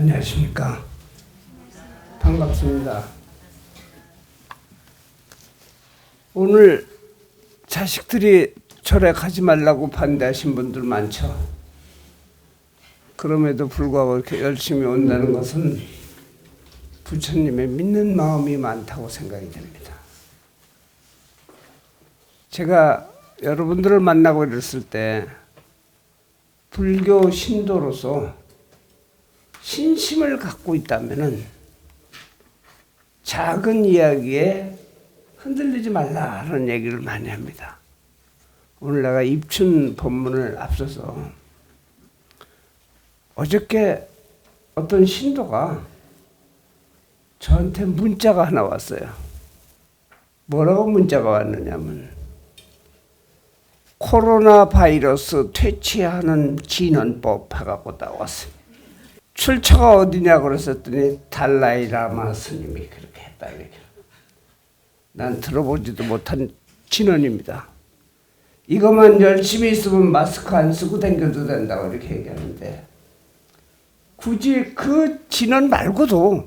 안녕하십니까. 반갑습니다. 오늘 자식들이 절에 가지 말라고 반대하신 분들 많죠. 그럼에도 불구하고 이렇게 열심히 온다는 것은 부처님의 믿는 마음이 많다고 생각이 됩니다. 제가 여러분들을 만나고 이랬을 때 불교 신도로서 신심을 갖고 있다면은 작은 이야기에 흔들리지 말라는 얘기를 많이 합니다. 오늘 내가 입춘 법문을 앞서서 어저께 어떤 신도가 저한테 문자가 하나 왔어요. 뭐라고 문자가 왔느냐면 코로나 바이러스 퇴치하는 진언법 해갖고 나왔어요. 출처가 어디냐 그랬더니 달라이라마 스님이 그렇게 했다. 난 들어보지도 못한 진언입니다. 이것만 열심히 있으면 마스크 안 쓰고 다녀도 된다고 이렇게 얘기하는데 굳이 그 진언 말고도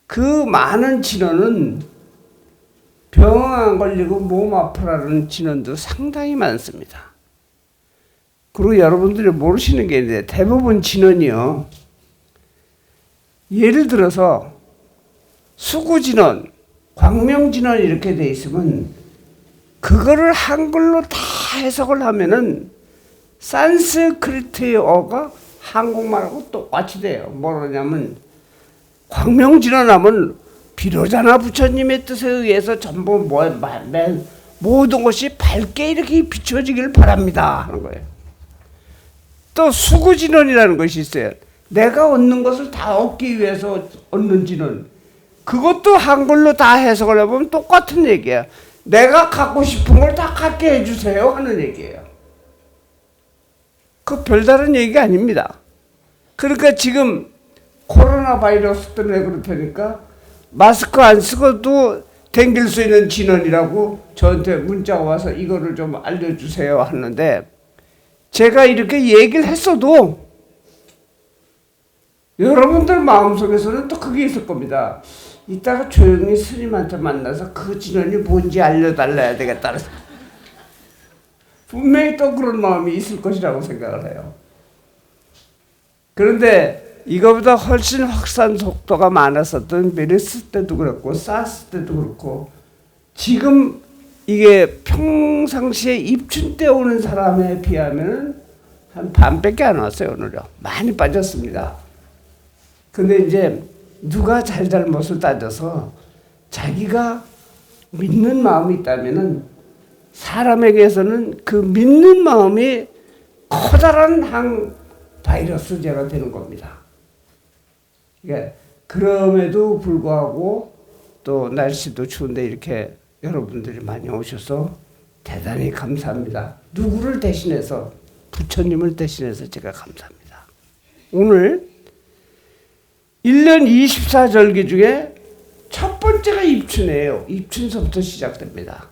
그 많은 진언은 병 안 걸리고 몸 아프라는 진언도 상당히 많습니다. 그리고 여러분들이 모르시는 게 있는데 대부분 진언이요. 예를 들어서 수구진언, 광명진언 이렇게 돼 있으면 그거를 한글로 다 해석을 하면은 산스크리트어가 한국말하고 똑같이 돼요. 뭐냐면 광명진언하면 비로자나 부처님의 뜻에 의해서 전부 모든 것이 밝게 이렇게 비춰지길 바랍니다 하는 거예요. 또 수구진언이라는 것이 있어요. 내가 얻는 것을 다 얻기 위해서 얻는 진언. 그것도 한글로 다 해석을 해보면 똑같은 얘기야. 내가 갖고 싶은 걸 다 갖게 해주세요 하는 얘기예요. 그 별다른 얘기가 아닙니다. 그러니까 지금 코로나 바이러스 때문에 그렇다니까 마스크 안 쓰고도 댕길 수 있는 진언이라고 저한테 문자가 와서 이거를 좀 알려주세요 하는데 제가 이렇게 얘기를 했어도 여러분들 마음속에서는 또 그게 있을 겁니다. 이따가 조용히 스님한테 만나서 그 진언이 뭔지 알려달라야 되겠다. 분명히 또 그런 마음이 있을 것이라고 생각을 해요. 그런데 이거보다 훨씬 확산 속도가 많았었던 메르스 때도 그렇고 사스 때도 그렇고 지금 이게 평상시에 입춘 때 오는 사람에 비하면 한 반밖에 안 왔어요. 오늘요. 많이 빠졌습니다. 근데 이제 누가 잘잘못을 따져서 자기가 믿는 마음이 있다면은 사람에게서는 그 믿는 마음이 커다란 항 바이러스제가 되는 겁니다. 그러니까 그럼에도 불구하고 또 날씨도 추운데 이렇게 여러분들이 많이 오셔서 대단히 감사합니다. 누구를 대신해서 부처님을 대신해서 제가 감사합니다. 오늘 1년 24절기 중에 첫 번째가 입춘이에요. 입춘서부터 시작됩니다.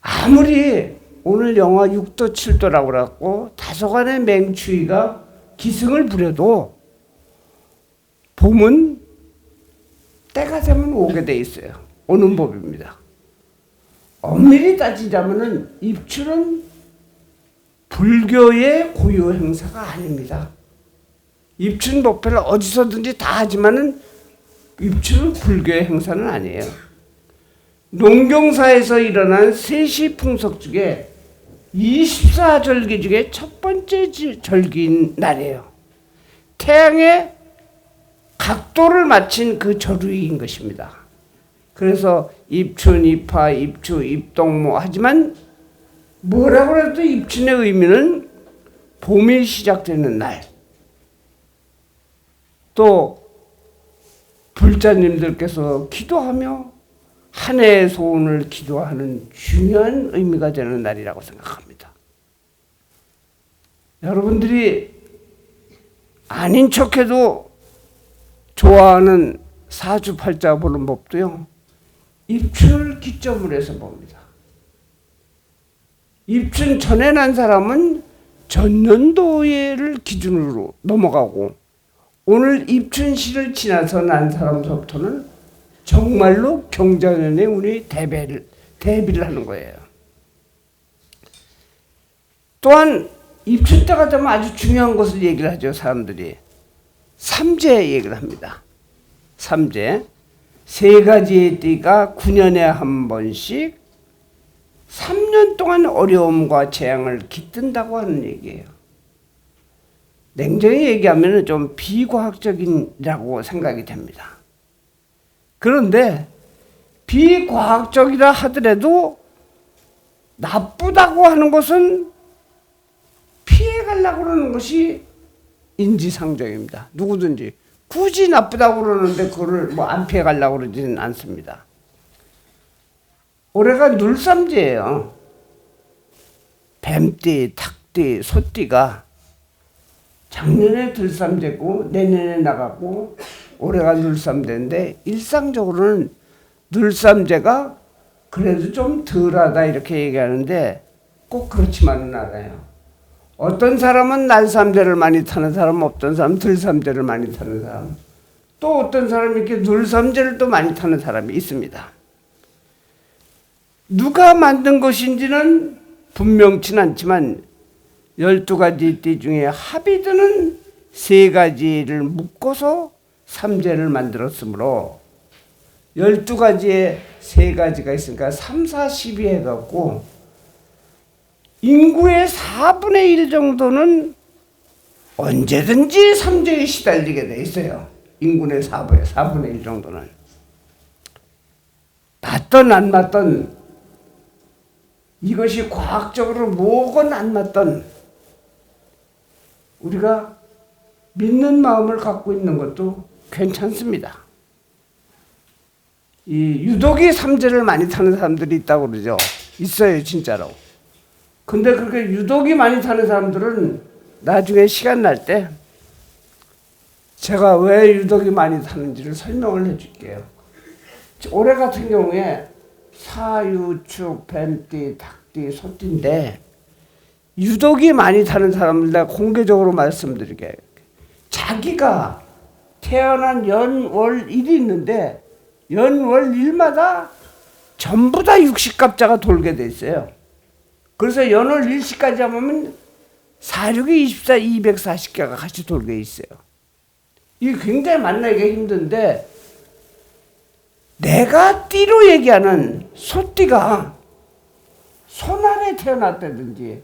아무리 오늘 영하 6도 7도라고 그랬고 다소간의 맹추위가 기승을 부려도 봄은 때가 되면 오게 돼 있어요. 오는 법입니다. 엄밀히 따지자면은 입춘은 불교의 고유 행사가 아닙니다. 입춘 법회를 어디서든지 다 하지만은 입춘은 불교의 행사는 아니에요. 농경사에서 일어난 세시 풍속 중에 24절기 중에 첫 번째 절기인 날이에요. 태양의 각도를 맞춘 그 절기인 것입니다. 그래서 입춘, 입하, 입추, 입동무 하지만 뭐라고 해도 입춘의 의미는 봄이 시작되는 날. 또 불자님들께서 기도하며 한 해의 소원을 기도하는 중요한 의미가 되는 날이라고 생각합니다. 여러분들이 아닌 척해도 좋아하는 사주팔자 보는 법도요. 입춘을 기점으로 해서 봅니다. 입춘 전에 난 사람은 전년도를 기준으로 넘어가고 오늘 입춘시를 지나서 난 사람서부터는 정말로 경자년의 운이 대비를 하는 거예요. 또한 입춘 때가 되면 아주 중요한 것을 얘기를 하죠. 사람들이 삼재 얘기를 합니다. 삼재, 세 가지의 띠가 9년에 한 번씩 3년 동안 어려움과 재앙을 깃든다고 하는 얘기예요. 냉정히 얘기하면 좀 비과학적이라고 생각이 됩니다. 그런데 비과학적이라 하더라도 나쁘다고 하는 것은 피해가려고 그러는 것이 인지상정입니다. 누구든지 굳이 나쁘다고 그러는데 그거를 뭐 안 피해가려고 그러지는 않습니다. 올해가 눌삼재예요. 뱀띠, 닭띠, 소띠가 작년에 들삼재고 내년에 나가고 올해가 눌삼재인데 일상적으로는 눌삼재가 그래도 좀 덜하다 이렇게 얘기하는데 꼭 그렇지만은 않아요. 어떤 사람은 날삼재를 많이 타는 사람, 어떤 사람은 들삼재를 많이 타는 사람, 또 어떤 사람이 이렇게 눌삼재를 또 많이 타는 사람이 있습니다. 누가 만든 것인지는 분명치는 않지만 12가지 띠 중에 합이 드는 3가지를 묶어서 삼재를 만들었으므로 12가지에 3가지가 있으니까 3, 4, 12 해갖고 인구의 4분의 1 정도는 언제든지 삼재에 시달리게 돼 있어요. 인구의 4분의 1 정도는. 맞던 안 맞던, 이것이 과학적으로 뭐건 안 맞던, 우리가 믿는 마음을 갖고 있는 것도 괜찮습니다. 이 유독이 삼재를 많이 타는 사람들이 있다고 그러죠. 있어요, 진짜로. 근데 그렇게 유독이 많이 타는 사람들은 나중에 시간 날 때 제가 왜 유독이 많이 타는지를 설명을 해줄게요. 올해 같은 경우에 사유축, 뱀띠, 닭띠, 소띠인데 유독이 많이 타는 사람들 내가 공개적으로 말씀드릴게요. 자기가 태어난 연월일이 있는데 연월일마다 전부 다 60갑자가 돌게 돼 있어요. 그래서 연월 일시까지 하면 4, 6이 24, 240개가 같이 돌게 있어요. 이게 굉장히 만나기가 힘든데 내가 띠로 얘기하는 소띠가 소날에 태어났다든지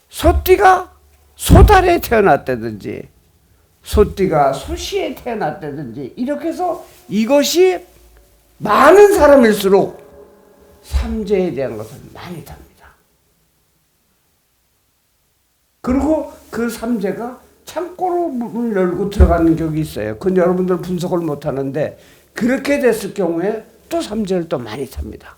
소띠가 소달에 태어났다든지 소띠가 소시에 태어났다든지 이렇게 해서 이것이 많은 사람일수록 삼재에 대한 것을 많이 답니다. 그리고 그 삼재가 창고로 문을 열고 들어가는 격이 있어요. 그건 여러분들 분석을 못하는데 그렇게 됐을 경우에 또 삼재를 또 많이 탑니다.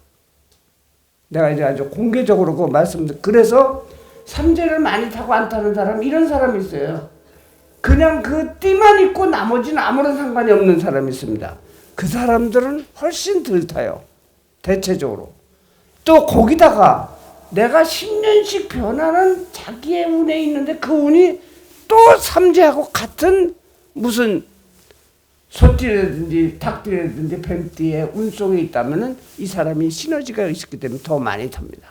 내가 이제 아주 공개적으로 그 말씀드려. 그래서 삼재를 많이 타고 안 타는 사람, 이런 사람이 있어요. 그냥 그 띠만 있고 나머지는 아무런 상관이 없는 사람이 있습니다. 그 사람들은 훨씬 덜 타요. 대체적으로. 또 거기다가 내가 10년씩 변하는 자기의 운에 있는데 그 운이 또 삼재하고 같은 무슨 소띠라든지 닭띠라든지 뱀띠의 운 속에 있다면 이 사람이 시너지가 있기 때문에 더 많이 탑니다.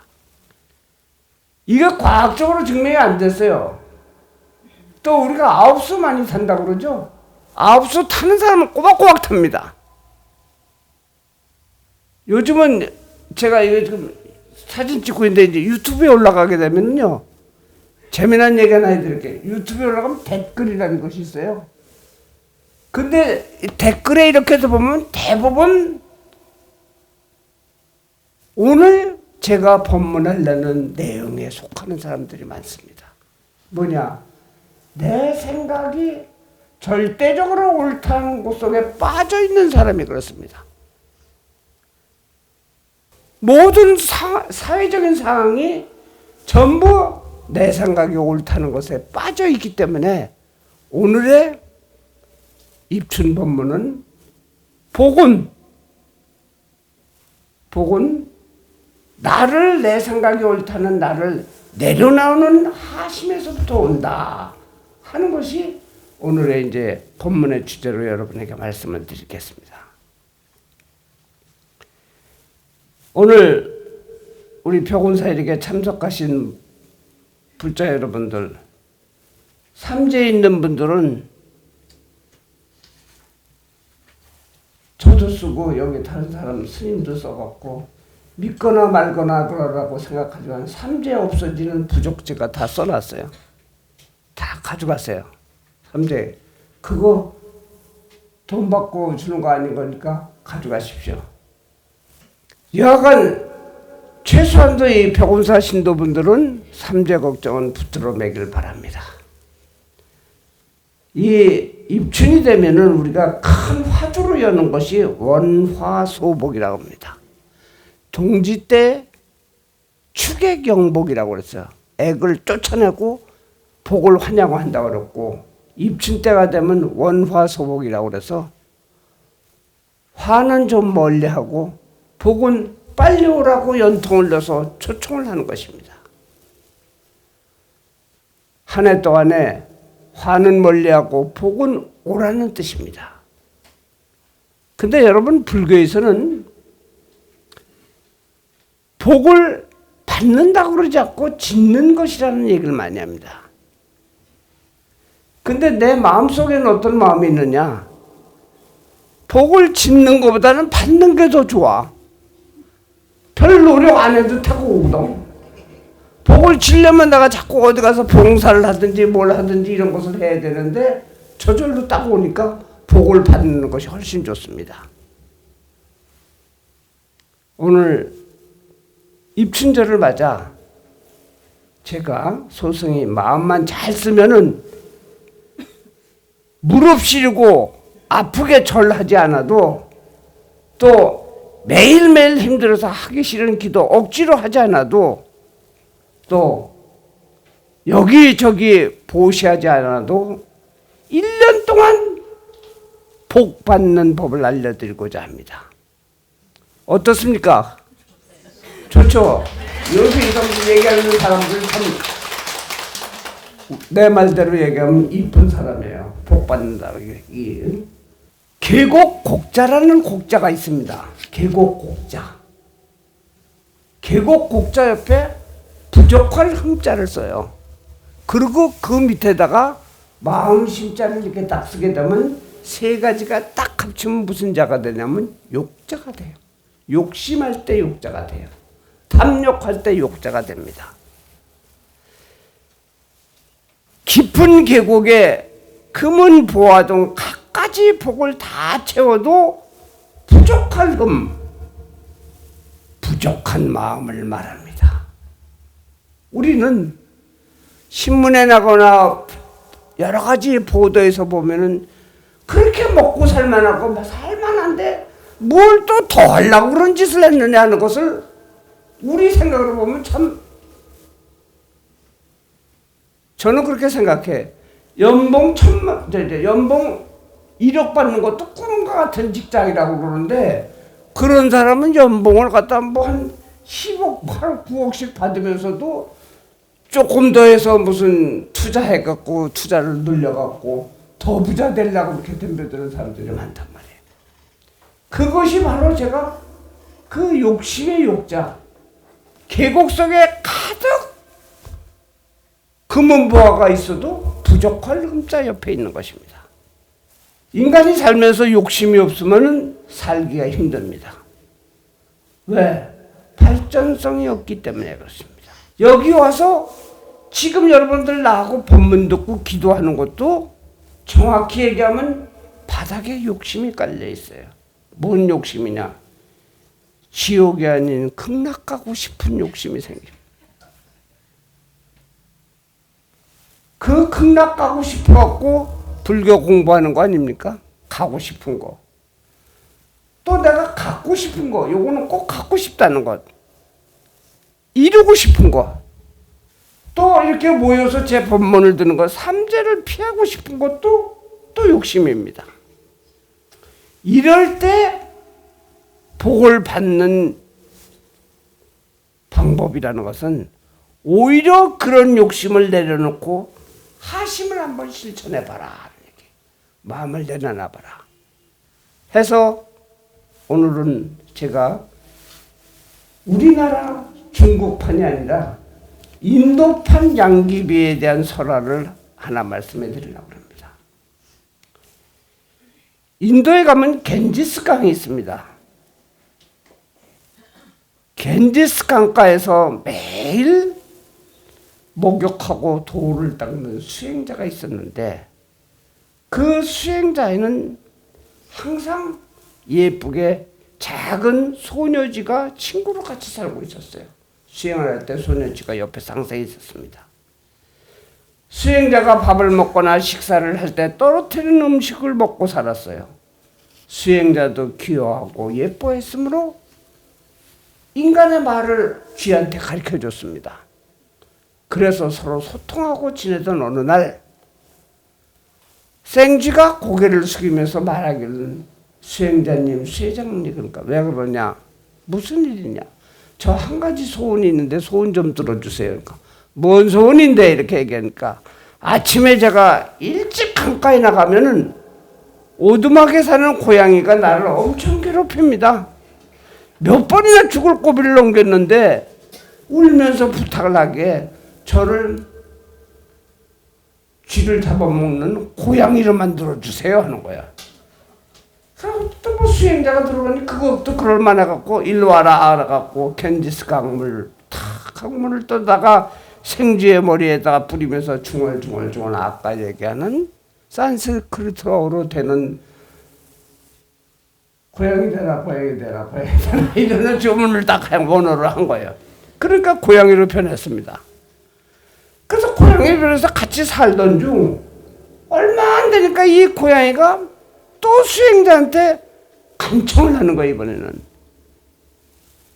이게 과학적으로 증명이 안 됐어요. 또 우리가 아홉수 많이 탄다고 그러죠. 아홉수 타는 사람은 꼬박꼬박 탑니다. 요즘은 제가 이거 지금 사진 찍고 있는데 이제 유튜브에 올라가게 되면요. 재미난 얘기 하나 해드릴게요. 유튜브에 올라가면 댓글이라는 것이 있어요. 근데 댓글에 이렇게 해서 보면 대부분 오늘 제가 법문하려는 내용에 속하는 사람들이 많습니다. 뭐냐? 내 생각이 절대적으로 옳다는 것 속에 빠져 있는 사람이 그렇습니다. 모든 사회적인 상황이 전부 내 생각이 옳다는 것에 빠져 있기 때문에 오늘의 입춘 법문은 복은 나를 내 생각이 옳다는 나를 내려나오는 하심에서부터 온다 하는 것이 오늘의 이제 본문의 주제로 여러분에게 말씀을 드리겠습니다. 오늘 우리 벽운사일에게 참석하신 불자 여러분들, 삼재에 있는 분들은 저도 쓰고 여기 다른 사람 스님도 써갖고 믿거나 말거나 그러라고 생각하지만 삼재 없어지는 부족제가 다 써놨어요. 다 가져갔어요. 삼재. 그거 돈 받고 주는 거 아닌 거니까 가져가십시오. 여하간 최소한도 이 벽운사 신도분들은 삼재 걱정은 붙들어 매길 바랍니다. 이 입춘이 되면은 우리가 큰 화두로 여는 것이 원화소복이라고 합니다. 동지 때 추계경복이라고 그랬어요. 액을 쫓아내고 복을 하냐고 한다고 그랬고, 입춘 때가 되면 원화소복이라고 그래서 화는 좀 멀리하고 복은 빨리 오라고 연통을 넣어서 초청을 하는 것입니다. 한 해 동안에 화는 멀리하고 복은 오라는 뜻입니다. 근데 여러분, 불교에서는 복을 받는다고 그러지 않고 짓는 것이라는 얘기를 많이 합니다. 근데 내 마음속에는 어떤 마음이 있느냐? 복을 짓는 것보다는 받는 게 더 좋아. 별 노력 안 해도 타고 오거든. 복을 지려면 내가 자꾸 어디 가서 봉사를 하든지 뭘 하든지 이런 것을 해야 되는데 저절로 딱 오니까 복을 받는 것이 훨씬 좋습니다. 오늘 입춘절을 맞아 제가 소승이 마음만 잘 쓰면은 무릎 시리고 아프게 절하지 않아도, 또 매일매일 힘들어서 하기 싫은 기도 억지로 하지 않아도, 또 여기저기 보시하지 않아도 1년 동안 복 받는 법을 알려드리고자 합니다. 어떻습니까? 좋죠? 여기서 얘기하는 사람들 참 내 말대로 얘기하면 이쁜 사람이에요. 복 받는다. 계곡곡자라는 곡자가 있습니다. 계곡곡자. 계곡곡자 옆에 부족할 흠자를 써요. 그리고 그 밑에다가 마음 심자를 이렇게 딱 쓰게 되면 세 가지가 딱 합치면 무슨 자가 되냐면 욕자가 돼요. 욕심할 때 욕자가 돼요. 탐욕할 때 욕자가 됩니다. 깊은 계곡에 금은 보화동 갖가지 복을 다 채워도 부족할 흠, 부족한 마음을 말합니다. 우리는 신문에 나거나 여러 가지 보도에서 보면은 그렇게 먹고 살만하고 살만한데 뭘 또 더 하려고 그런 짓을 했느냐 하는 것을 우리 생각으로 보면 참, 저는 그렇게 생각해. 연봉 1억 받는 것도 꿈과 같은 직장이라고 그러는데, 그런 사람은 연봉을 갖다 뭐 한 10억, 8억, 9억씩 받으면서도 조금 더 해서 무슨 투자해갖고 투자를 늘려갖고 더 부자 되려고 그렇게 덤벼드는 사람들이 많단 말이에요. 그것이 바로 제가 그 욕심의 욕자, 계곡 속에 가득 금은보화가 있어도 부족할 흠자 옆에 있는 것입니다. 인간이 살면서 욕심이 없으면 살기가 힘듭니다. 왜? 발전성이 없기 때문에 그렇습니다. 여기 와서 지금 여러분들 나하고 법문 듣고 기도하는 것도 정확히 얘기하면 바닥에 욕심이 깔려 있어요. 뭔 욕심이냐? 지옥이 아닌 극락 가고 싶은 욕심이 생깁니다. 그 극락 가고 싶어갖고 불교 공부하는 거 아닙니까? 가고 싶은 거. 또 내가 갖고 싶은 거, 요거는 꼭 갖고 싶다는 것. 이루고 싶은 거. 또 이렇게 모여서 제 법문을 듣는 거, 삼재를 피하고 싶은 것도 또 욕심입니다. 이럴 때 복을 받는 방법이라는 것은 오히려 그런 욕심을 내려놓고 하심을 한번 실천해봐라. 마음을 내려놔봐라 해서 오늘은 제가 우리나라 중국판이 아니라 인도판 양귀비에 대한 설화를 하나 말씀해 드리려고 합니다. 인도에 가면 겐지스 강이 있습니다. 겐지스 강가에서 매일 목욕하고 돌을 닦는 수행자가 있었는데 그 수행자에는 항상 예쁘게 작은 소녀쥐가 친구로 같이 살고 있었어요. 수행을 할 때 소녀쥐가 옆에 항상 있었습니다. 수행자가 밥을 먹거나 식사를 할 때 떨어뜨리는 음식을 먹고 살았어요. 수행자도 귀여워하고 예뻐했으므로 인간의 말을 쥐한테 가르쳐줬습니다. 그래서 서로 소통하고 지내던 어느 날 생쥐가 고개를 숙이면서 말하기를 수행자님, 수행장님, 그러니까 왜 그러냐? 무슨 일이냐? 저 한 가지 소원이 있는데 소원 좀 들어주세요. 그러니까 뭔 소원인데? 이렇게 얘기하니까 아침에 제가 일찍 강가에 나가면은 오두막에 사는 고양이가 나를 엄청 괴롭힙니다. 몇 번이나 죽을 고비를 넘겼는데 울면서 부탁을 하게 저를 쥐를 잡아먹는 고양이로 만들어주세요 하는 거야. 그럼 또 뭐 수행자가 들어오니 그것도 그럴만해 갖고 일로 와라 알아갖고 겐지스 강물 탁 강물을 떠다가 생쥐의 머리에다가 뿌리면서 중얼중얼 아까 얘기하는 산스크리트어로 되는 고양이 되라 고양이 되라 고양이 되라 이러는 주문을 딱 원어로 한 거예요. 그러니까 고양이로 변했습니다. 그래서 고양이로 변해서 같이 살던 중 얼마 안 되니까 이 고양이가 또 수행자한테 간청을 하는 거예요. 이번에는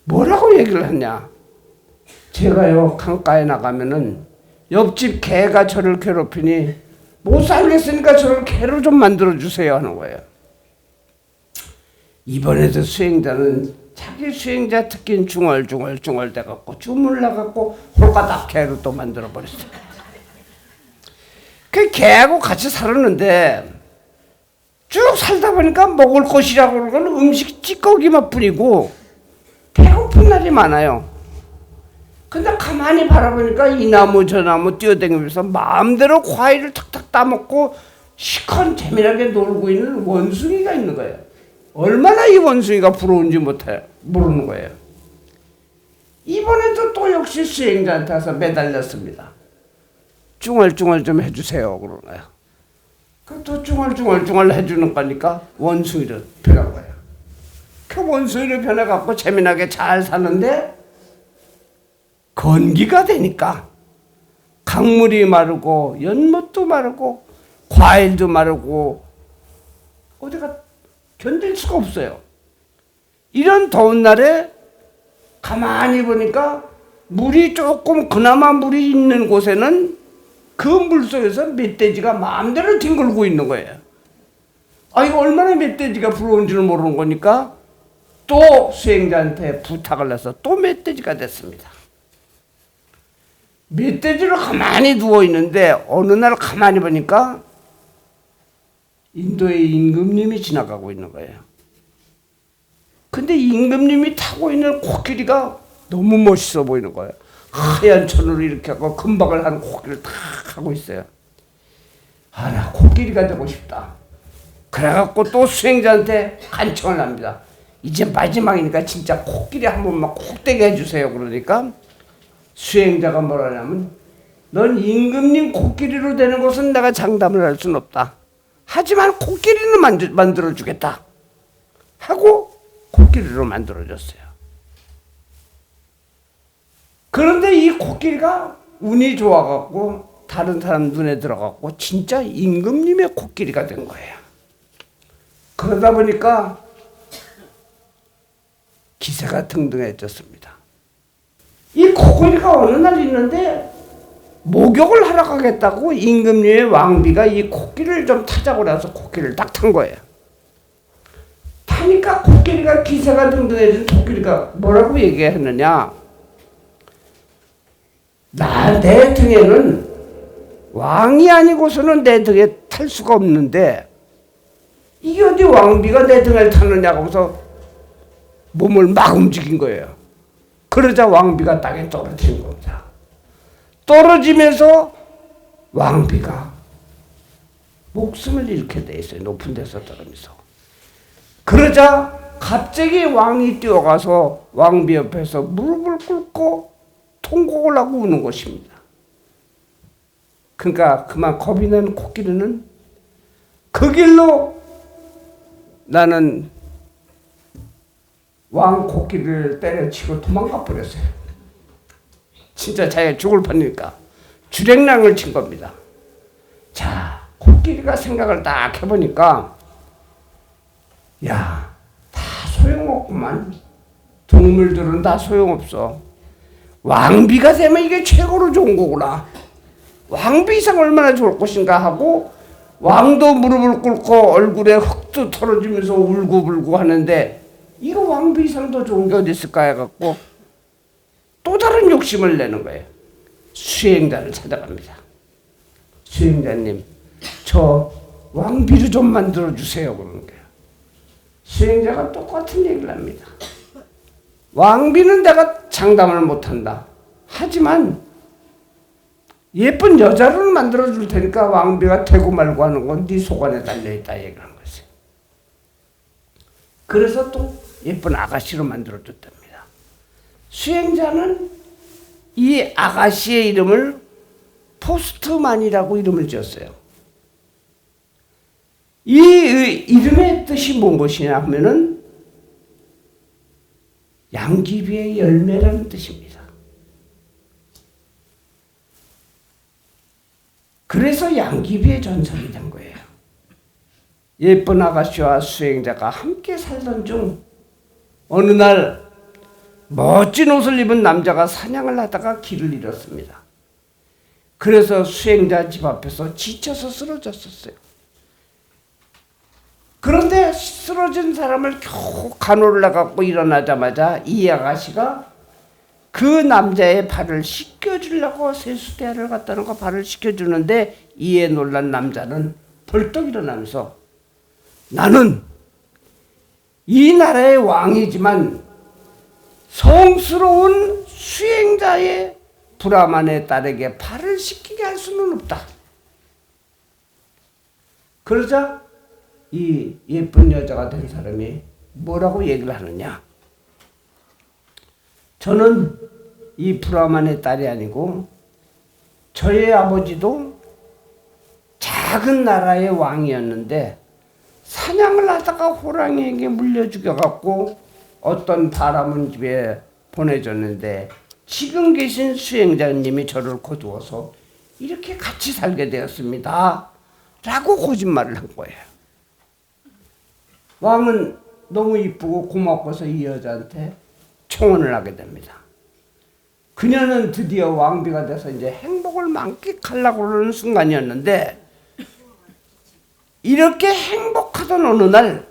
뭐라고 얘기를 하냐? 제가요 강가에 나가면은 옆집 개가 저를 괴롭히니 못 살겠으니까 저를 개로 좀 만들어 주세요 하는 거예요. 이번에도 수행자는 자기 수행자 특기인 중얼중얼 돼갖고 주문을 나갖고 홀가닥 개로 또 만들어 버렸어요. 그 개하고 같이 살았는데 쭉 살다 보니까 먹을 것이라고 그러는 음식 찌꺼기만 뿐이고 배고픈 날이 많아요. 근데 가만히 바라보니까 이 나무 저 나무 뛰어다니면서 마음대로 과일을 탁탁 따먹고 시컨 재미나게 놀고 있는 원숭이가 있는 거예요. 얼마나 이 원숭이가 부러운지 모르는 거예요. 이번에도 또 역시 수행자한테 와서 매달렸습니다. 중얼중얼 좀 해주세요 그러는 거예요. 또 중얼중얼 해주는 거니까 원숭이로 변한 거예요. 그 원숭이로 변해갖고 재미나게 잘 사는데 건기가 되니까 강물이 마르고 연못도 마르고 과일도 마르고 어디가 견딜 수가 없어요. 이런 더운 날에 가만히 보니까 물이 조금 그나마 물이 있는 곳에는 그 물속에서 멧돼지가 마음대로 뒹굴고 있는 거예요. 아, 이거 얼마나 멧돼지가 부러운지를 모르는 거니까 또 수행자한테 부탁을 해서 또 멧돼지가 됐습니다. 멧돼지로 가만히 누워 있는데 어느 날 가만히 보니까 인도의 임금님이 지나가고 있는 거예요. 근데 임금님이 타고 있는 코끼리가 너무 멋있어 보이는 거예요. 하얀 천으로 이렇게 하고 금박을 한 코끼리를 탁 하고 있어요. 아, 나 코끼리가 되고 싶다. 그래갖고 또 수행자한테 간청을 합니다. 이제 마지막이니까 진짜 코끼리 한 번만 콕 되게 해주세요. 그러니까 수행자가 뭐라냐면 넌 임금님 코끼리로 되는 것은 내가 장담을 할 수는 없다. 하지만 코끼리는 만들어주겠다 하고 코끼리로 만들어줬어요. 그런데 이 코끼리가 운이 좋아갖고 다른 사람 눈에 들어갔고 진짜 임금님의 코끼리가 된 거예요. 그러다 보니까 기세가 등등해졌습니다. 이 코끼리가 어느 날 있는데 목욕을 하러 가겠다고 임금님의 왕비가 이 코끼리를 좀 타자고 해서 코끼리를 딱 탄 거예요. 타니까 코끼리가 기세가 등등해진 코끼리가 뭐라고 얘기했느냐? 내 등에는 왕이 아니고서는 내 등에 탈 수가 없는데 이게 어디 왕비가 내 등을 타느냐고 하면서 몸을 막 움직인 거예요. 그러자 왕비가 땅에 떨어진 겁니다. 떨어지면서 왕비가 목숨을 잃게 돼 있어요. 높은 데서 떨어지면서. 그러자 갑자기 왕이 뛰어가서 왕비 옆에서 무릎을 꿇고 통곡을 하고 우는 것입니다. 그러니까 그만 겁이 난 코끼리는 그 길로 나는 왕 코끼리를 때려치고 도망가 버렸어요. 진짜 자기가 죽을 뻔하니까 주랭랑을 친 겁니다. 자, 코끼리가 생각을 딱 해보니까 야, 다 소용없구만. 동물들은 다 소용없어. 왕비가 되면 이게 최고로 좋은 거구나. 왕비 이상 얼마나 좋을 것인가 하고 왕도 무릎을 꿇고 얼굴에 흙도 털어지면서 울고불고 하는데 이거 왕비 이상 더 좋은 게 어디 있을까 해갖고 또 다른 욕심을 내는 거예요. 수행자를 찾아갑니다. 수행자님, 저 왕비를 좀 만들어주세요. 그러는 거예요. 수행자가 똑같은 얘기를 합니다. 왕비는 내가 장담을 못한다. 하지만 예쁜 여자를 만들어줄 테니까 왕비가 되고 말고 하는 건 네 속안에 달려있다 얘기를 한 거지. 그래서 또 예쁜 아가씨로 만들어줬답니다. 수행자는 이 아가씨의 이름을 포스트만이라고 이름을 지었어요. 이 이름의 뜻이 뭔 것이냐 하면은 양귀비의 열매라는 뜻입니다. 그래서 양귀비의 전설이 된 거예요. 예쁜 아가씨와 수행자가 함께 살던 중 어느 날 멋진 옷을 입은 남자가 사냥을 하다가 길을 잃었습니다. 그래서 수행자 집 앞에서 지쳐서 쓰러졌었어요. 그런데 쓰러진 사람을 겨우 가노를 해갖고 일어나자마자 이 아가씨가 그 남자의 발을 씻겨주려고 세수대야를 갖다 놓고 발을 씻겨주는데 이에 놀란 남자는 벌떡 일어나면서 나는 이 나라의 왕이지만 성스러운 수행자의 브라만의 딸에게 발을 씻기게 할 수는 없다. 그러자 이 예쁜 여자가 된 사람이 뭐라고 얘기를 하느냐. 저는 이 브라만의 딸이 아니고 저의 아버지도 작은 나라의 왕이었는데 사냥을 하다가 호랑이에게 물려 죽여갖고 어떤 바람은 집에 보내줬는데 지금 계신 수행자님이 저를 거두어서 이렇게 같이 살게 되었습니다. 라고 거짓말을 한 거예요. 왕은 너무 이쁘고 고맙고서 이 여자한테 청혼을 하게 됩니다. 그녀는 드디어 왕비가 돼서 이제 행복을 만끽하려고 그러는 순간이었는데 이렇게 행복하던 어느 날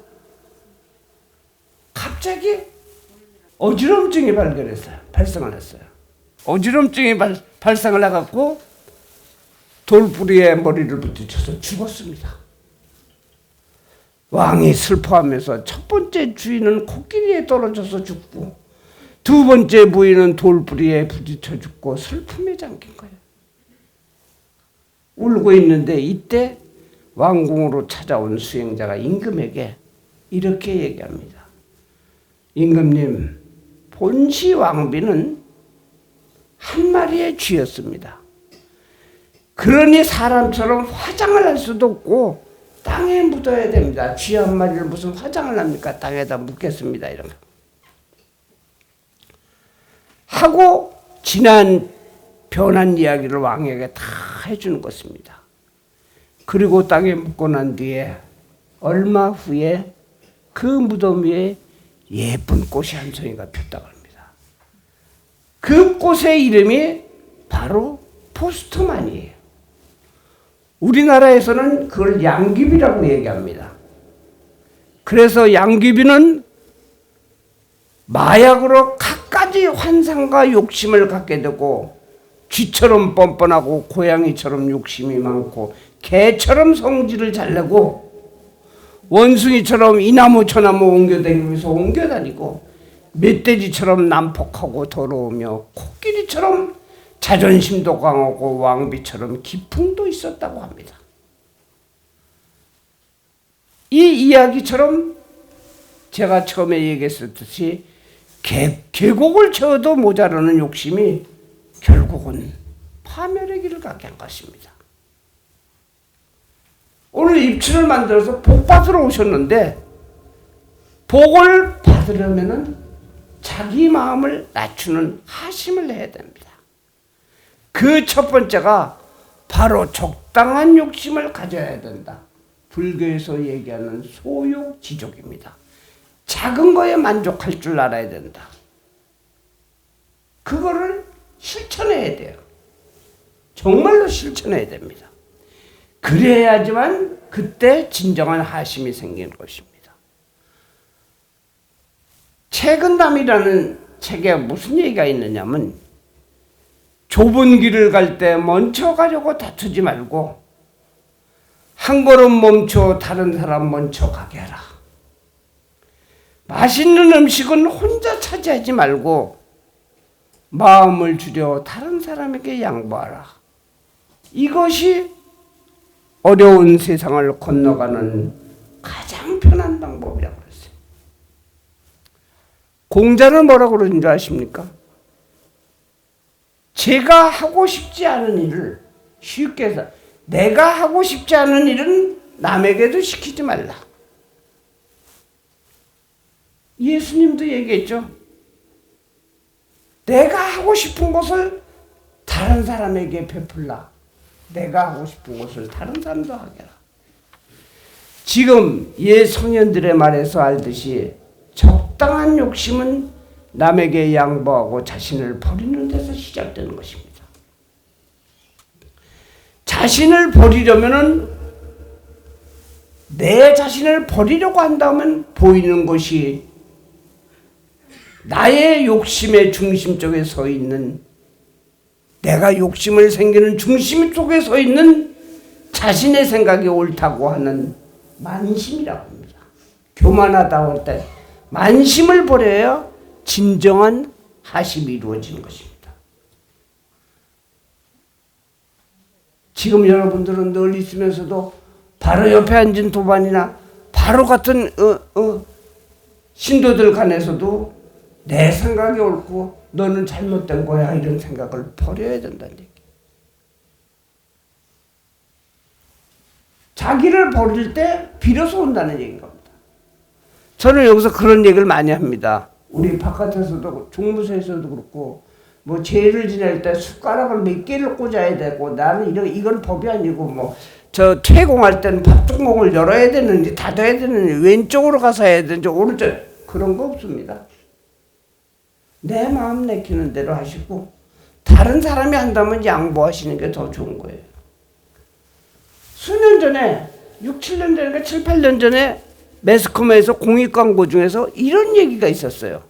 갑자기 어지럼증이 발생을 했어요. 어지럼증이 발생을 해갖고 돌부리에 머리를 부딪혀서 죽었습니다. 왕이 슬퍼하면서 첫 번째 주인은 코끼리에 떨어져서 죽고 두 번째 부인은 돌부리에 부딪혀 죽고 슬픔에 잠긴 거예요. 울고 있는데 이때 왕궁으로 찾아온 수행자가 임금에게 이렇게 얘기합니다. 임금님, 본시 왕비는 한 마리의 쥐였습니다. 그러니 사람처럼 화장을 할 수도 없고 땅에 묻어야 됩니다. 쥐 한 마리를 무슨 화장을 합니까? 땅에다 묻겠습니다. 이런 거. 하고 지난 변한 이야기를 왕에게 다 해주는 것입니다. 그리고 땅에 묻고 난 뒤에 얼마 후에 그 무덤 위에 예쁜 꽃이 한 송이가 폈다고 합니다. 그 꽃의 이름이 바로 포스트만이에요. 우리나라에서는 그걸 양귀비라고 얘기합니다. 그래서 양귀비는 마약으로 갖가지 환상과 욕심을 갖게 되고 쥐처럼 뻔뻔하고 고양이처럼 욕심이 많고 개처럼 성질을 잘 내고 원숭이처럼 이나무 저나무 옮겨다니면서 옮겨다니고 멧돼지처럼 난폭하고 더러우며 코끼리처럼 자존심도 강하고 왕비처럼 기풍도 있었다고 합니다. 이 이야기처럼 제가 처음에 얘기했었듯이 계곡을 채워도 모자라는 욕심이 결국은 파멸의 길을 가게 한 것입니다. 오늘 입춘을 만들어서 복 받으러 오셨는데 복을 받으려면은 자기 마음을 낮추는 하심을 해야 됩니다. 그 첫 번째가 바로 적당한 욕심을 가져야 된다. 불교에서 얘기하는 소욕지족입니다. 작은 거에 만족할 줄 알아야 된다. 그거를 실천해야 돼요. 정말로 실천해야 됩니다. 그래야지만 그때 진정한 하심이 생기는 것입니다. 채근담이라는 책에 무슨 얘기가 있느냐면 좁은 길을 갈 때 먼저 가려고 다투지 말고 한 걸음 멈춰 다른 사람 먼저 가게 하라. 맛있는 음식은 혼자 차지하지 말고 마음을 줄여 다른 사람에게 양보하라. 이것이 어려운 세상을 건너가는 가장 편한 방법이라고 그랬어요. 공자는 뭐라고 그러는 줄 아십니까? 제가 하고 싶지 않은 일을 쉽게 해서 내가 하고 싶지 않은 일은 남에게도 시키지 말라. 예수님도 얘기했죠. 내가 하고 싶은 것을 다른 사람에게 베풀라. 내가 하고 싶은 것을 다른 사람도 하게 하라. 지금 옛 성현들의 말에서 알듯이 적당한 욕심은 남에게 양보하고 자신을 버리는 데서 시작되는 것입니다. 자신을 버리려면은 내 자신을 버리려고 한다면 보이는 것이 나의 욕심의 중심 쪽에 서 있는 내가 욕심을 생기는 중심 속에 서 있는 자신의 생각이 옳다고 하는 만심이라고 합니다. 교만하다고 할 때 만심을 버려야 진정한 하심이 이루어지는 것입니다. 지금 여러분들은 늘 있으면서도 바로 옆에 앉은 도반이나 바로 같은 신도들 간에서도 내 생각이 옳고 너는 잘못된 거야 이런 생각을 버려야 된다는 얘기. 자기를 버릴 때 비로소 온다는 얘기인 겁니다. 저는 여기서 그런 얘기를 많이 합니다. 우리 바깥에서도 종무소에서도 그렇고 뭐 죄를 지낼 때 숟가락을 몇 개를 꽂아야 되고 나는 이건 법이 아니고 뭐 저 퇴공할 때는 밥뚜껑을 열어야 되는지 닫아야 되는지 왼쪽으로 가서 해야 되는지 오른쪽 그런 거 없습니다. 내 마음 내키는 대로 하시고 다른 사람이 한다면 양보하시는 게 더 좋은 거예요. 수년 전에 6, 7년 전인가 7, 8년 전에 매스컴에서 공익 광고 중에서 이런 얘기가 있었어요.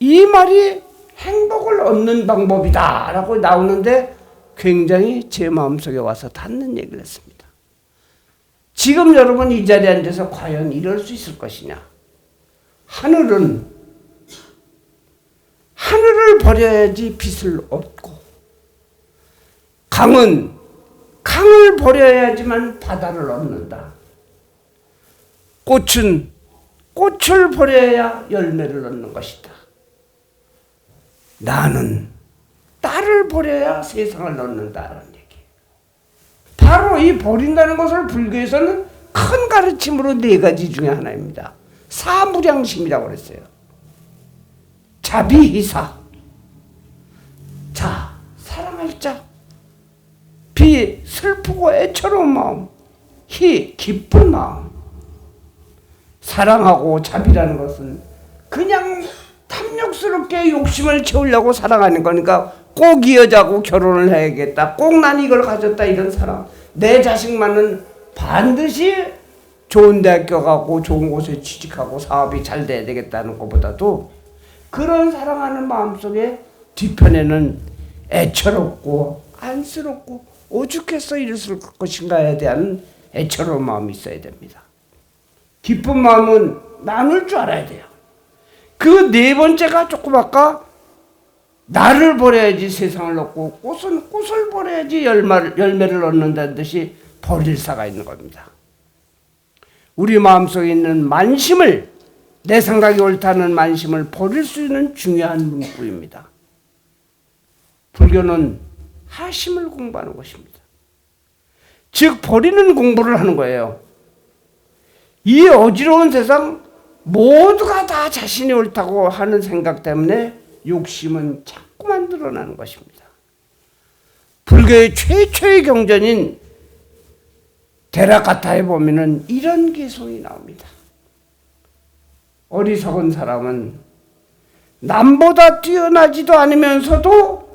이 말이 행복을 얻는 방법이다 라고 나오는데 굉장히 제 마음속에 와서 닿는 얘기를 했습니다. 지금 여러분 이 자리에 앉아서 과연 이럴 수 있을 것이냐. 하늘을 버려야지 빛을 얻고 강은 강을 버려야지만 바다를 얻는다. 꽃은 꽃을 버려야 열매를 얻는 것이다. 나는 딸을 버려야 세상을 얻는다는 얘기. 바로 이 버린다는 것을 불교에서는 큰 가르침으로 4가지 중에 하나입니다. 사무량심이라고 그랬어요. 자비희사. 자, 사랑할 자. 비, 슬프고 애처로운 마음. 희, 기쁜 마음. 사랑하고 자비라는 것은 그냥 탐욕스럽게 욕심을 채우려고 사랑하는 거니까 꼭 이 여자하고 결혼을 해야겠다. 꼭 난 이걸 가졌다. 이런 사랑. 내 자식만은 반드시 좋은 대학교 가고 좋은 곳에 취직하고 사업이 잘 돼야 되겠다는 것보다도 그런 사랑하는 마음속에 뒤편에는 애처롭고 안쓰럽고 오죽해서 이랬을 것인가에 대한 애처로운 마음이 있어야 됩니다. 기쁜 마음은 나눌 줄 알아야 돼요. 그 네 번째가 조금 아까 나를 버려야지 세상을 얻고 꽃을 버려야지 열매를 얻는다는 듯이 버릴 사가 있는 겁니다. 우리 마음속에 있는 만심을, 내 생각이 옳다는 만심을 버릴 수 있는 중요한 문구입니다. 불교는 하심을 공부하는 것입니다. 즉 버리는 공부를 하는 거예요. 이 어지러운 세상 모두가 다 자신이 옳다고 하는 생각 때문에 욕심은 자꾸만 드러나는 것입니다. 불교의 최초의 경전인 데라카타에 보면은 이런 개송이 나옵니다. 어리석은 사람은 남보다 뛰어나지도 않으면서도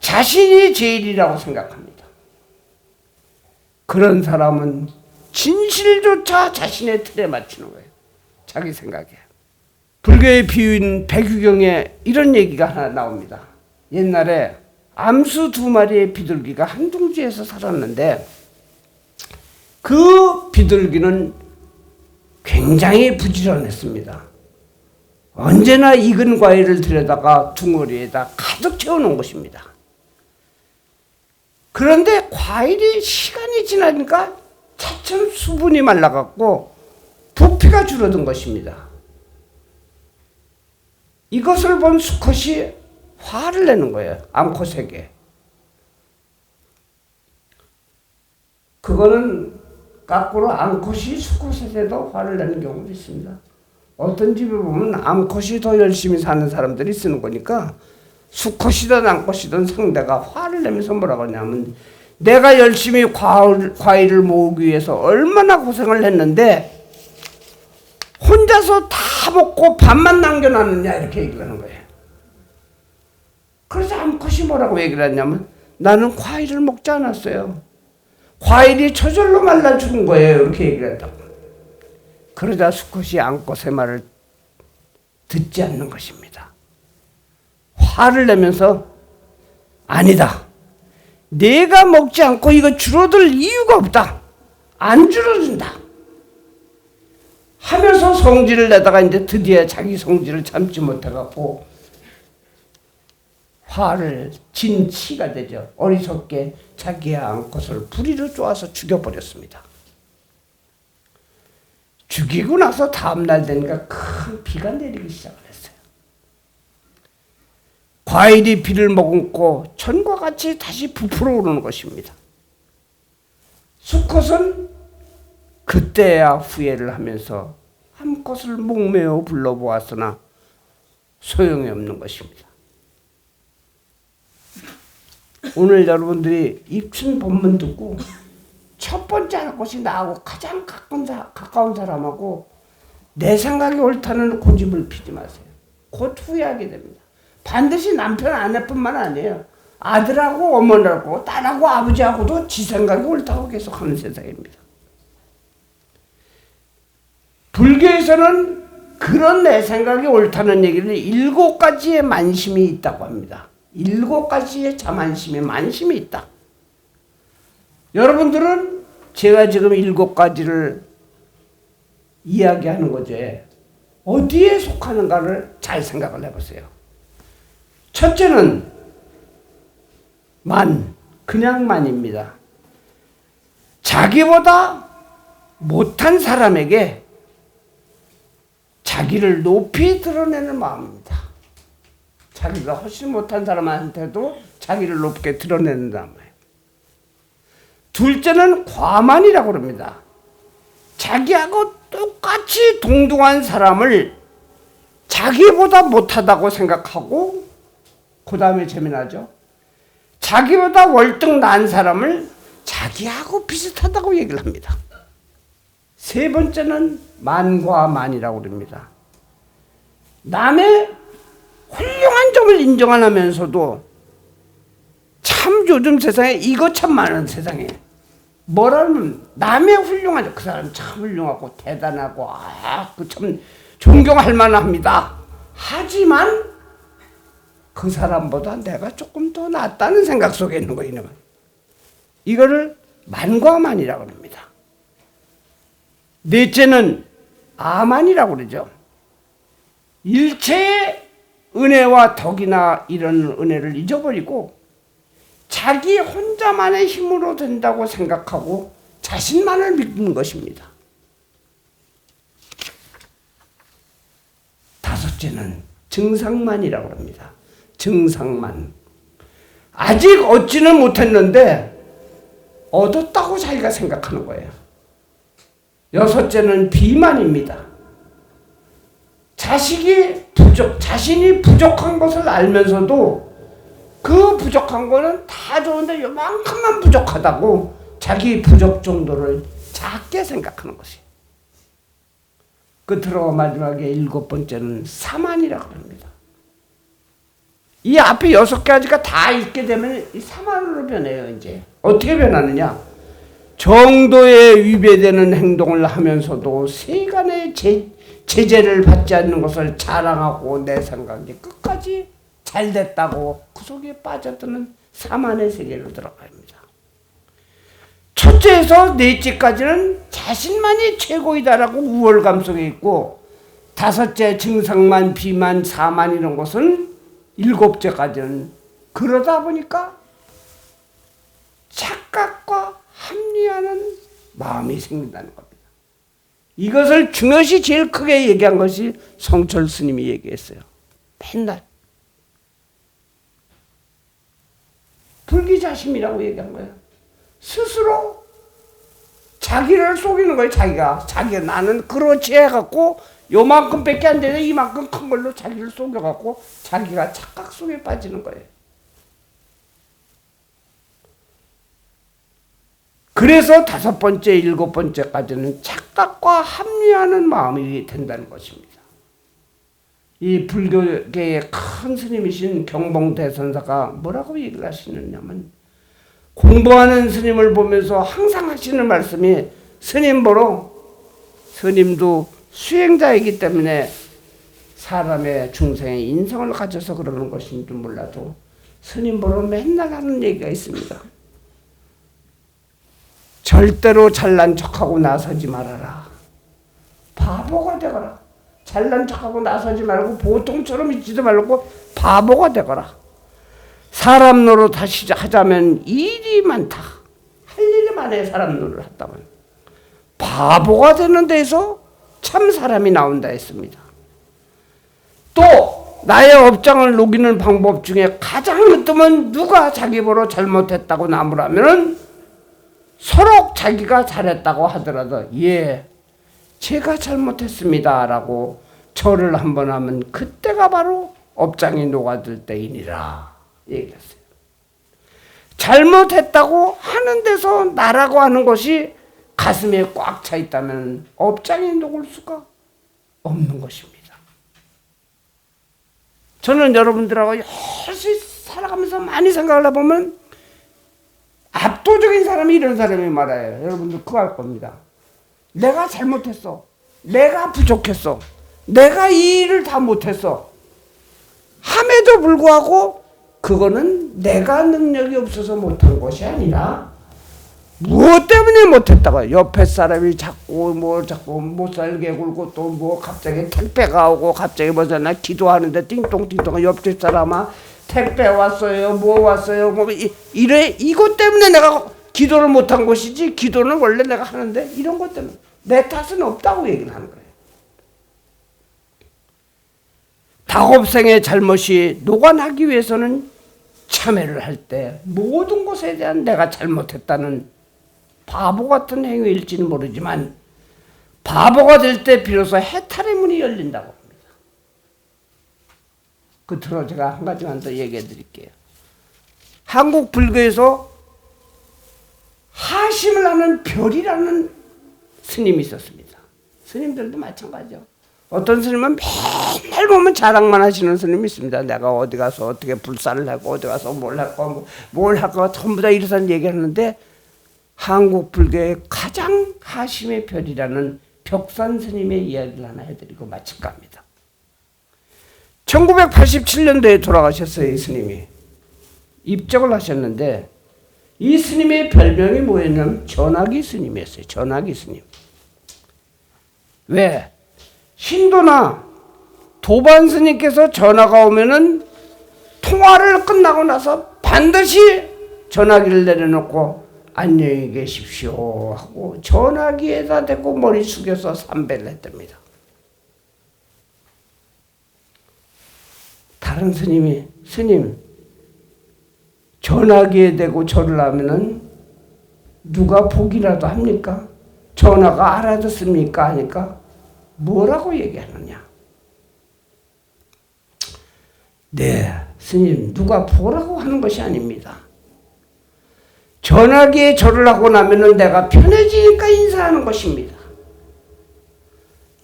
자신이 제일이라고 생각합니다. 그런 사람은 진실조차 자신의 틀에 맞추는 거예요. 자기 생각에. 불교의 비유인 백유경에 이런 얘기가 하나 나옵니다. 옛날에 암수 2마리의 비둘기가 한 둥지에서 살았는데 그 비둘기는 굉장히 부지런했습니다. 언제나 익은 과일을 들여다가 둥어리에다 가득 채워놓은 것입니다. 그런데 과일이 시간이 지나니까 차츰 수분이 말라갖고 부피가 줄어든 것입니다. 이것을 본 수컷이 화를 내는 거예요. 암컷에게. 그거는 거꾸로 암컷이 수컷에게도 화를 내는 경우도 있습니다. 어떤 집에 보면 암컷이 더 열심히 사는 사람들이 쓰는 거니까 수컷이든 암컷이든 상대가 화를 내면서 뭐라고 하냐면 내가 열심히 과일을 모으기 위해서 얼마나 고생을 했는데 혼자서 다 먹고 반만 남겨놨느냐 이렇게 얘기를 하는 거예요. 그래서 암컷이 뭐라고 얘기를 했냐면 나는 과일을 먹지 않았어요. 과일이 저절로 말라 죽은 거예요. 이렇게 얘기를 했다고. 그러자 수컷이 암컷의 말을 듣지 않는 것입니다. 화를 내면서 아니다. 내가 먹지 않고 이거 줄어들 이유가 없다. 안 줄어든다. 하면서 성질을 내다가 이제 드디어 자기 성질을 참지 못해갖고 화를 진치가 되죠. 어리석게 자기의 암컷을 부리로 쪼아서 죽여버렸습니다. 죽이고 나서 다음날 되니까 큰 비가 내리기 시작을 했어요. 과일이 비를 머금고 천과 같이 다시 부풀어 오르는 것입니다. 수컷은 그때야 후회를 하면서 암컷을 목매어 불러보았으나 소용이 없는 것입니다. 오늘 여러분들이 입춘 법문 듣고 첫 번째 할 것이 나하고 가장 가까운 사람하고 내 생각이 옳다는 고집을 피지 마세요. 곧 후회하게 됩니다. 반드시 남편 아내뿐만 아니에요. 아들하고 어머니하고 딸하고 아버지하고도 지 생각이 옳다고 계속하는 세상입니다. 불교에서는 그런 내 생각이 옳다는 얘기를 7가지의 만심이 있다고 합니다. 7가지의 자만심의 만심이 있다. 여러분들은 제가 지금 7가지를 이야기하는 거죠. 어디에 속하는가를 잘 생각을 해보세요. 첫째는 그냥 만입니다. 자기보다 못한 사람에게 자기를 높이 드러내는 마음입니다. 자기가 훨씬 못한 사람한테도 자기를 높게 드러내는단 말이에요. 둘째는 과만이라고 합니다. 자기하고 똑같이 동등한 사람을 자기보다 못하다고 생각하고 그 다음에 재미나죠. 자기보다 월등 나은 사람을 자기하고 비슷하다고 얘기를 합니다. 세 번째는 만과만이라고 합니다. 남의 훌륭한 점을 인정 안 하면서도 참 요즘 세상에 이거 참 많은 세상에 뭐라면 남의 훌륭한 점, 그 사람 참 훌륭하고 대단하고 그 참 존경할 만합니다. 하지만 그 사람보다 내가 조금 더 낫다는 생각 속에 있는 거예요. 이거를 만과만이라고 합니다. 넷째는 아만이라고 그러죠. 일체의 은혜와 덕이나 이런 은혜를 잊어버리고 자기 혼자만의 힘으로 된다고 생각하고 자신만을 믿는 것입니다. 다섯째는 증상만이라고 합니다. 증상만. 아직 얻지는 못했는데 얻었다고 자기가 생각하는 거예요. 여섯째는 비만입니다. 자신이 부족한 것을 알면서도 그 부족한 거는 다 좋은데 요만큼만 부족하다고 자기 부족 정도를 작게 생각하는 것이. 끝으로 마지막에 일곱 번째는 사만이라고 합니다. 이 앞에 6가지가 다 있게 되면 이 사만으로 변해요. 이제 어떻게 변하느냐? 정도에 위배되는 행동을 하면서도 세간의 제재를 받지 않는 것을 자랑하고 내 생각이 끝까지 잘됐다고 그 속에 빠져드는 사만의 세계로 들어갑니다. 첫째에서 넷째까지는 자신만이 최고이다라고 우월감 속에 있고, 다섯째 증상만, 비만, 사만 이런 것은 일곱째까지는 그러다 보니까 착각과 합리화하는 마음이 생긴다는 겁니다. 이것을 중요시 제일 크게 얘기한 것이 성철 스님이 얘기했어요. 맨날 불기자심이라고 얘기한 거예요. 스스로 자기를 속이는 거예요. 자기가 나는 그렇지 해갖고 요만큼 밖에 안 되는데 이만큼 큰 걸로 자기를 속여갖고 자기가 착각 속에 빠지는 거예요. 그래서 다섯 번째, 일곱 번째까지는 착각과 합리화하는 마음이 된다는 것입니다. 이 불교계의 큰 스님이신 경봉대선사가 뭐라고 얘기를 하시느냐면, 공부하는 스님을 보면서 항상 하시는 말씀이, 스님 보러, 스님도 수행자이기 때문에 사람의 중생의 인성을 가져서 그러는 것인지 몰라도 스님 보러 맨날 하는 얘기가 있습니다. 절대로 잘난 척하고 나서지 말아라. 바보가 되거라. 잘난 척하고 나서지 말고 보통처럼 있지도 말고 바보가 되거라. 사람 노릇 하자면 일이 많다. 할 일이 많아요. 사람 노릇을 했다면. 바보가 되는 데에서 참 사람이 나온다 했습니다. 또 나의 업장을 녹이는 방법 중에 가장 으뜸은 누가 자기 보러 잘못했다고 나무라면 서로 자기가 잘했다고 하더라도 예, 제가 잘못했습니다 라고 절을 한번 하면 그때가 바로 업장이 녹아들 때이니라 얘기했어요. 잘못했다고 하는 데서 나라고 하는 것이 가슴에 꽉 차 있다면 업장이 녹을 수가 없는 것입니다. 저는 여러분들하고 열심히 살아가면서 많이 생각을 해보면 압도적인 사람이 이런 사람이 말아요. 여러분들 그거 알 겁니다. 내가 잘못했어. 내가 부족했어. 내가 이 일을 다 못했어. 함에도 불구하고 그거는 내가 능력이 없어서 못한 것이 아니라 무엇 때문에 못했다고. 옆에 사람이 자꾸 못 살게 굴고 또 뭐 갑자기 택배가 오고 갑자기 나 기도하는데 띵동띵동 옆집 사람아 택배 왔어요. 뭐 왔어요. 뭐 이것 때문에 내가 기도를 못한 것이지 기도는 원래 내가 하는데 이런 것 때문에 내 탓은 없다고 얘기를 하는 거예요. 다곱생의 잘못이 노관하기 위해서는 참회를 할 때 모든 것에 대한 내가 잘못했다는 바보 같은 행위일지는 모르지만 바보가 될 때 비로소 해탈의 문이 열린다고 합니다. 끝으로 제가 한 가지만 더 얘기해 드릴게요. 한국 불교에서 하심을 하는 별이라는 스님이 있었습니다. 스님들도 마찬가지죠. 어떤 스님은 맨날 보면 자랑만 하시는 스님이 있습니다. 내가 어디 가서 어떻게 불사를 하고 어디 가서 뭘 할까 전부 다 이래서 얘기하는데, 한국 불교의 가장 하심의 별이라는 벽산 스님의 이야기를 하나 해드리고 마칠까 합니다. 1987년도에 돌아가셨어요. 이 스님이 입적을 하셨는데 이 스님의 별명이 뭐였냐면 전화기 스님이었어요. 전화기 스님. 왜? 신도나 도반 스님께서 전화가 오면은 통화를 끝나고 나서 반드시 전화기를 내려놓고 안녕히 계십시오 하고 전화기에다 대고 머리 숙여서 삼배를 했답니다. 다른 스님이 스님 전화기에 대고 절을 하면은 누가 보기라도 합니까? 전화가 알아듣습니까? 하니까 뭐라고 얘기하느냐? 네, 스님 누가 보라고 하는 것이 아닙니다. 전화기에 절을 하고 나면은 내가 편해지니까 인사하는 것입니다.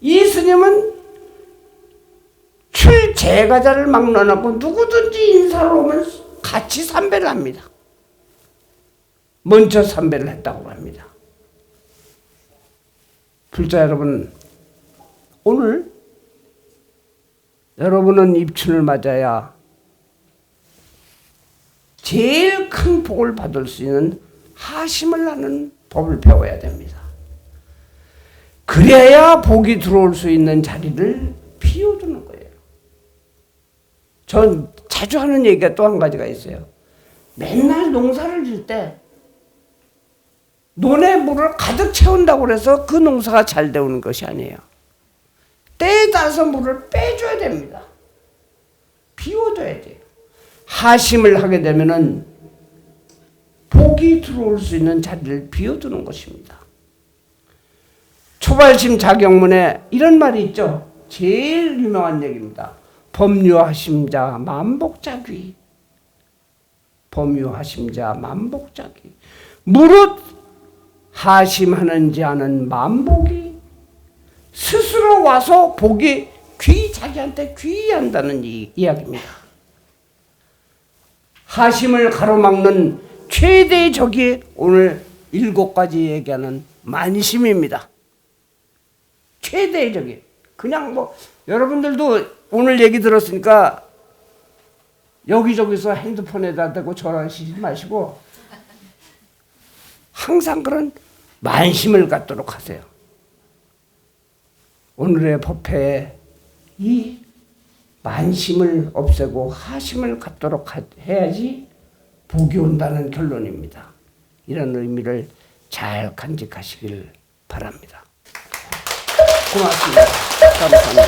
이 스님은 출제가자를 막론하고 누구든지 인사를 오면 같이 삼배를 합니다. 먼저 삼배를 했다고 합니다. 불자 여러분, 오늘 여러분은 입춘을 맞아야 제일 큰 복을 받을 수 있는 하심을 하는 법을 배워야 됩니다. 그래야 복이 들어올 수 있는 자리를 비워두는 거예요. 전 자주 하는 얘기가 또 한 가지가 있어요. 맨날 농사를 질 때 논에 물을 가득 채운다고 해서 그 농사가 잘 되는 것이 아니에요. 때에 따라서 물을 빼줘야 됩니다. 비워둬야 돼요. 하심을 하게 되면은 복이 들어올 수 있는 자리를 비워두는 것입니다. 초발심 자경문에 이런 말이 있죠. 제일 유명한 얘기입니다. 법유하심자 만복자귀. 법유하심자 만복자귀. 무릇 하심하는지 아는 만복이 스스로 와서 복이 자기한테 귀한다는 이야기입니다. 하심을 가로막는 최대의 적이 오늘 7가지 얘기하는 만심입니다. 최대의 적이. 그냥 뭐 여러분들도 오늘 얘기 들었으니까 여기저기서 핸드폰에다 대고 전화하시지 마시고 항상 그런 만심을 갖도록 하세요. 오늘의 법회에 이 만심을 없애고 하심을 갖도록 해야지 복이 온다는 결론입니다. 이런 의미를 잘 간직하시길 바랍니다. 고맙습니다. 감사합니다.